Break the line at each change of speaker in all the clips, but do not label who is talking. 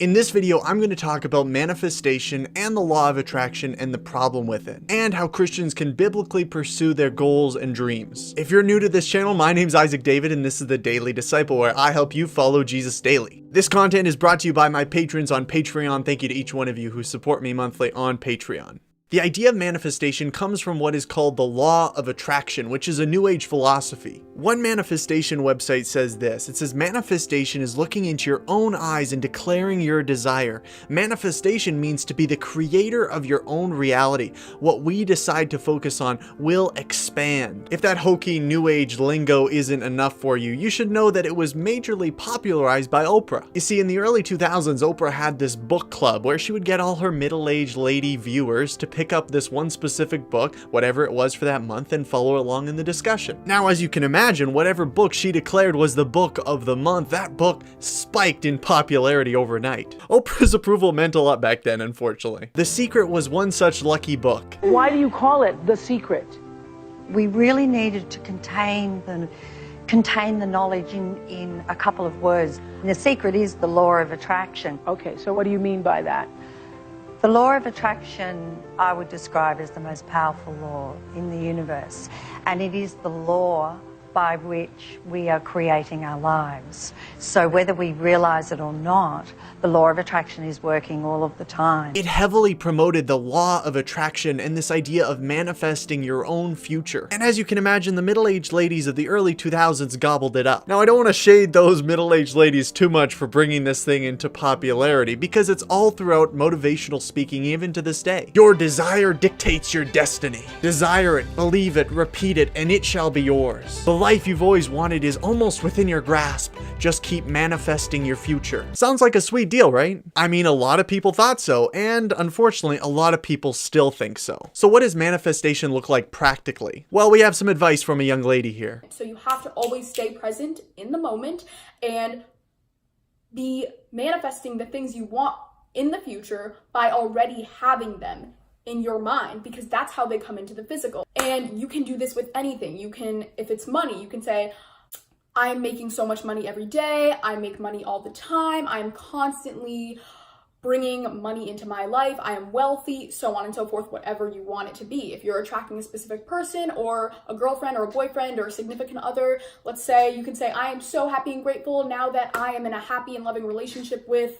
In this video, I'm going to talk about manifestation and the law of attraction and the problem with it, and how Christians can biblically pursue their goals and dreams. If you're new to this channel, my name's Isaac David, and this is the Daily Disciple, where I help you follow Jesus daily. This content is brought to you by my patrons on Patreon. Thank you to each one of you who support me monthly on Patreon. The idea of manifestation comes from what is called the law of attraction, which is a New Age philosophy. One manifestation website says this. It says, manifestation is looking into your own eyes and declaring your desire. Manifestation means to be the creator of your own reality. What we decide to focus on will expand. If that hokey New Age lingo isn't enough for you, you should know that it was majorly popularized by Oprah. You see, in the early 2000s, Oprah had this book club where she would get all her middle-aged lady viewers to pick up this one specific book, whatever it was for that month, and follow along in the discussion. Now, as you can imagine, whatever book she declared was the book of the month, that book spiked in popularity overnight. Oprah's approval meant a lot back then, unfortunately. The Secret was one such lucky book.
Why do you call it The Secret?
We really needed to contain the knowledge in a couple of words. And the secret is the law of attraction.
Okay, so what do you mean by that?
The law of attraction I would describe as the most powerful law in the universe, and it is the law by which we are creating our lives. So whether we realize it or not, the law of attraction is working all of the time.
It heavily promoted the law of attraction and this idea of manifesting your own future. And as you can imagine, the middle-aged ladies of the early 2000s gobbled it up. Now, I don't want to shade those middle-aged ladies too much for bringing this thing into popularity, because it's all throughout motivational speaking even to this day. Your desire dictates your destiny. Desire it, believe it, repeat it, and it shall be yours. The life you've always wanted is almost within your grasp. Just keep manifesting your future. Sounds like a sweet deal, right? I mean, a lot of people thought so, and unfortunately, a lot of people still think so. So what does manifestation look like practically? Well, we have some advice from a young lady here.
So you have to always stay present in the moment and be manifesting the things you want in the future by already having them in your mind, because that's how they come into the physical. And you can do this with anything. You can, if it's money, you can say, I'm making so much money every day. I make money all the time. I'm constantly bringing money into my life. I am wealthy, so on and so forth, whatever you want it to be. If you're attracting a specific person or a girlfriend or a boyfriend or a significant other, let's say you can say, I am so happy and grateful now that I am in a happy and loving relationship with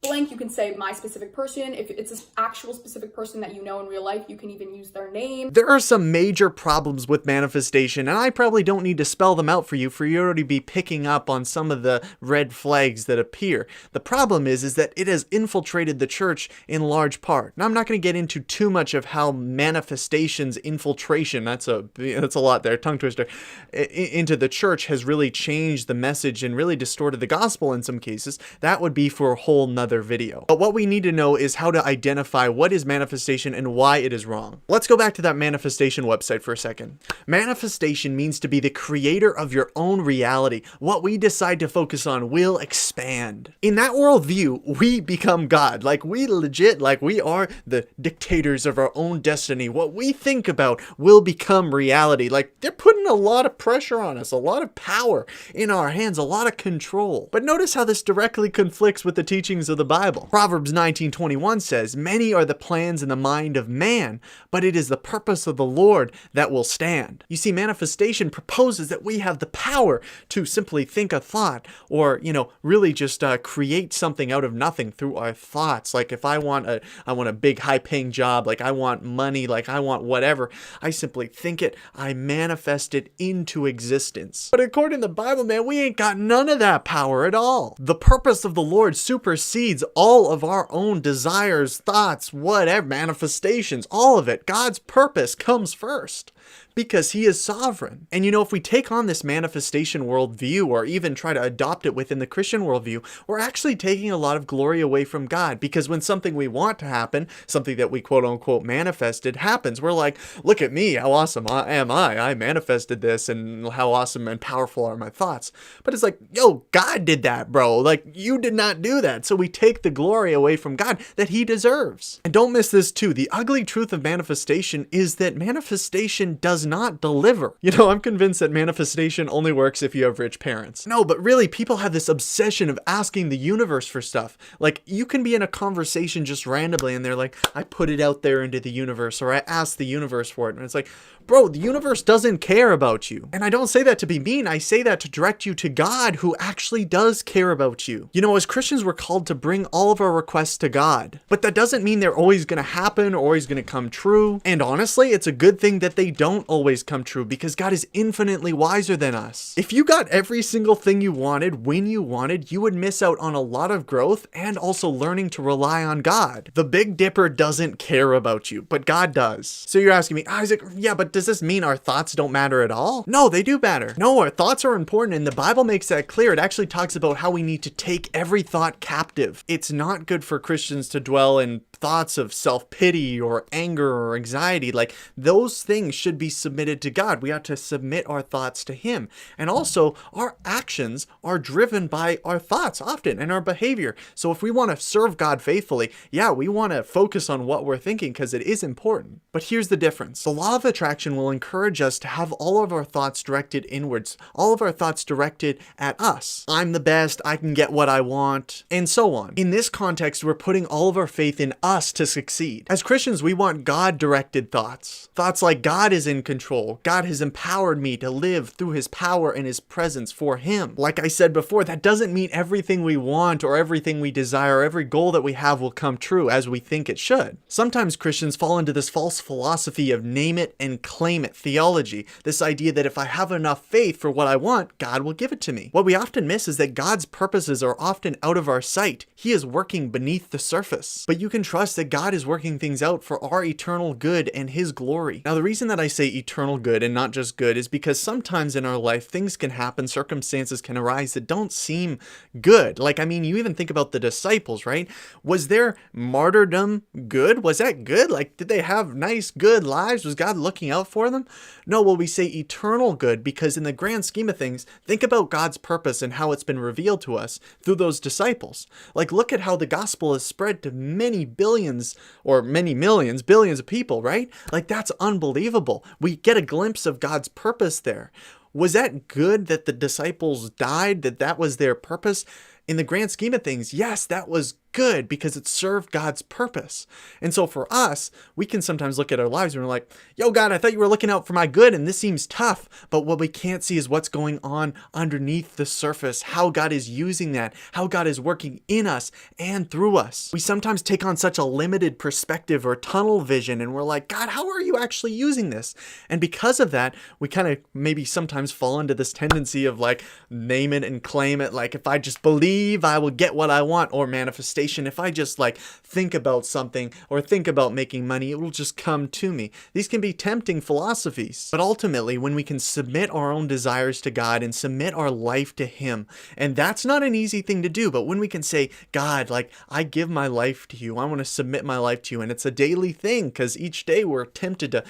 blank. You can say my specific person. If it's an actual specific person that you know in real life, you can even use their name.
There are some major problems with manifestation, and I probably don't need to spell them out for you to already be picking up on some of the red flags that appear. The problem is that it has infiltrated the church in large part. Now, I'm not going to get into too much of how manifestations infiltration, that's a lot there, tongue twister, into the church has really changed the message and really distorted the gospel in some cases. That would be for a whole nother video. But what we need to know is how to identify what is manifestation and why it is wrong. Let's go back to that manifestation website for a second. Manifestation means to be the creator of your own reality. What we decide to focus on will expand. In that worldview, we become God. Like we are the dictators of our own destiny. What we think about will become reality. Like they're putting a lot of pressure on us, a lot of power in our hands, a lot of control. But notice how this directly conflicts with the teachings of the Bible. Proverbs 19:21 says, many are the plans in the mind of man, but it is the purpose of the Lord that will stand. You see, manifestation proposes that we have the power to simply think a thought, or, really just create something out of nothing through our thoughts. Like if I want a big high-paying job, like I want money, like I want whatever, I simply think it, I manifest it into existence. But according to the Bible, man, we ain't got none of that power at all. The purpose of the Lord supersedes all of our own desires, thoughts, whatever, manifestations, all of it. God's purpose comes first, because he is sovereign. And if we take on this manifestation worldview, or even try to adopt it within the Christian worldview, we're actually taking a lot of glory away from God, because when something we want to happen, something that we quote unquote manifested happens, we're like, look at me, how awesome am I manifested this, and how awesome and powerful are my thoughts. But it's like, yo, God did that, bro. Like, you did not do that. So we take the glory away from God that he deserves. And don't miss this too. The ugly truth of manifestation is that manifestation God does not deliver. You know, I'm convinced that manifestation only works if you have rich parents. No, but really, people have this obsession of asking the universe for stuff. Like, you can be in a conversation just randomly and they're like, I put it out there into the universe, or I asked the universe for it. And it's like, bro, the universe doesn't care about you. And I don't say that to be mean. I say that to direct you to God, who actually does care about you. You know, as Christians, we're called to bring all of our requests to God. But that doesn't mean they're always going to happen or always going to come true. And honestly, it's a good thing that they don't always come true, because God is infinitely wiser than us. If you got every single thing you wanted when you wanted, you would miss out on a lot of growth and also learning to rely on God. The Big Dipper doesn't care about you, but God does. So you're asking me, Isaac, yeah, but does this mean our thoughts don't matter at all? No, they do matter. No, our thoughts are important, and the Bible makes that clear. It actually talks about how we need to take every thought captive. It's not good for Christians to dwell in thoughts of self-pity or anger or anxiety. Like, those things should be submitted to God. We ought to submit our thoughts to Him. And also, our actions are driven by our thoughts often and our behavior. So if we want to serve God faithfully, yeah, we want to focus on what we're thinking because it is important. But here's the difference. The law of attraction will encourage us to have all of our thoughts directed inwards, all of our thoughts directed at us. I'm the best, I can get what I want, and so on. In this context, we're putting all of our faith in us to succeed. As Christians, we want God-directed thoughts. Thoughts like God is in control. God has empowered me to live through His power and His presence for Him. Like I said before, that doesn't mean everything we want or everything we desire, every goal that we have will come true as we think it should. Sometimes Christians fall into this false philosophy of name it and claim it theology. This idea that if I have enough faith for what I want, God will give it to me. What we often miss is that God's purposes are often out of our sight. He is working beneath the surface. But you can trust that God is working things out for our eternal good and His glory. Now, the reason that I say eternal good and not just good is because sometimes in our life, things can happen, circumstances can arise that don't seem good. Like, I mean, you even think about the disciples, right? Was their martyrdom good? Was that good? Like, did they have nice, good lives? Was God looking out for them? No, well, we say eternal good because in the grand scheme of things, think about God's purpose and how it's been revealed to us through those disciples. Like, look at how the gospel is spread to many billions or many millions, billions of people, right? Like, that's unbelievable. We get a glimpse of God's purpose there. Was that good that the disciples died, that was their purpose? In the grand scheme of things, yes, that was good because it served God's purpose. And so for us, we can sometimes look at our lives and we're like, yo, God, I thought you were looking out for my good and this seems tough. But what we can't see is what's going on underneath the surface, how God is using that, how God is working in us and through us. We sometimes take on such a limited perspective or tunnel vision and we're like, God, how are you actually using this? And because of that, we kind of maybe sometimes fall into this tendency of like, name it and claim it. Like, if I just believe, I will get what I want, or manifestation. If I just like think about something or think about making money, it will just come to me. These can be tempting philosophies, but ultimately when we can submit our own desires to God and submit our life to Him, and that's not an easy thing to do, but when we can say, God, like, I give my life to you, I want to submit my life to you, and it's a daily thing because each day we're tempted to,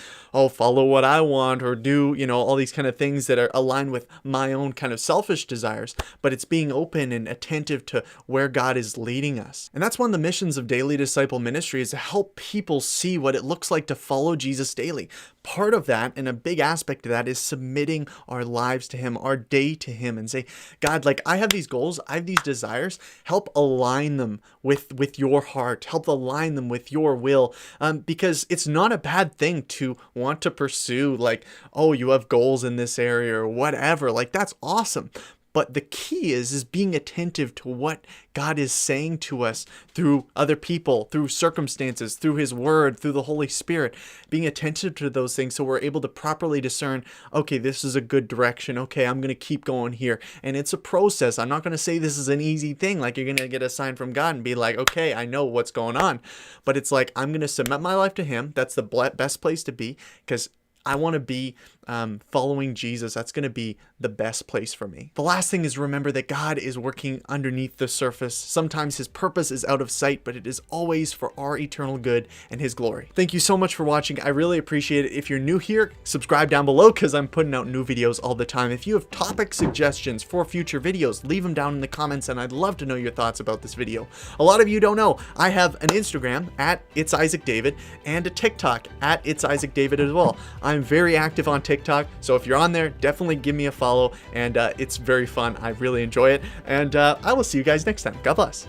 follow what I want or do, all these kind of things that are aligned with my own kind of selfish desires, but it's being open and attentive to where God is leading us. And that's one of the missions of daily disciple ministry, is to help people see what it looks like to follow Jesus daily. Part of that, and a big aspect of that, is submitting our lives to Him, our day to Him, and say, God, like, I have these goals, I have these desires, help align them with your heart, help align them with your will, because it's not a bad thing to want to pursue, like, you have goals in this area or whatever, like, that's awesome. But the key is being attentive to what God is saying to us through other people, through circumstances, through His Word, through the Holy Spirit, being attentive to those things so we're able to properly discern, okay, this is a good direction. Okay, I'm going to keep going here. And it's a process. I'm not going to say this is an easy thing, like you're going to get a sign from God and be like, okay, I know what's going on. But it's like, I'm going to submit my life to Him. That's the best place to be, because I want to be following Jesus. That's going to be the best place for me. The last thing is, remember that God is working underneath the surface. Sometimes His purpose is out of sight, but it is always for our eternal good and His glory. Thank you so much for watching. I really appreciate it. If you're new here, subscribe down below because I'm putting out new videos all the time. If you have topic suggestions for future videos, leave them down in the comments and I'd love to know your thoughts about this video. A lot of you don't know, I have an Instagram at It's Isaac David and a TikTok at It's Isaac David as well. I'm I'm very active on TikTok, so if you're on there, definitely give me a follow, and it's very fun. I really enjoy it, and I will see you guys next time. God bless.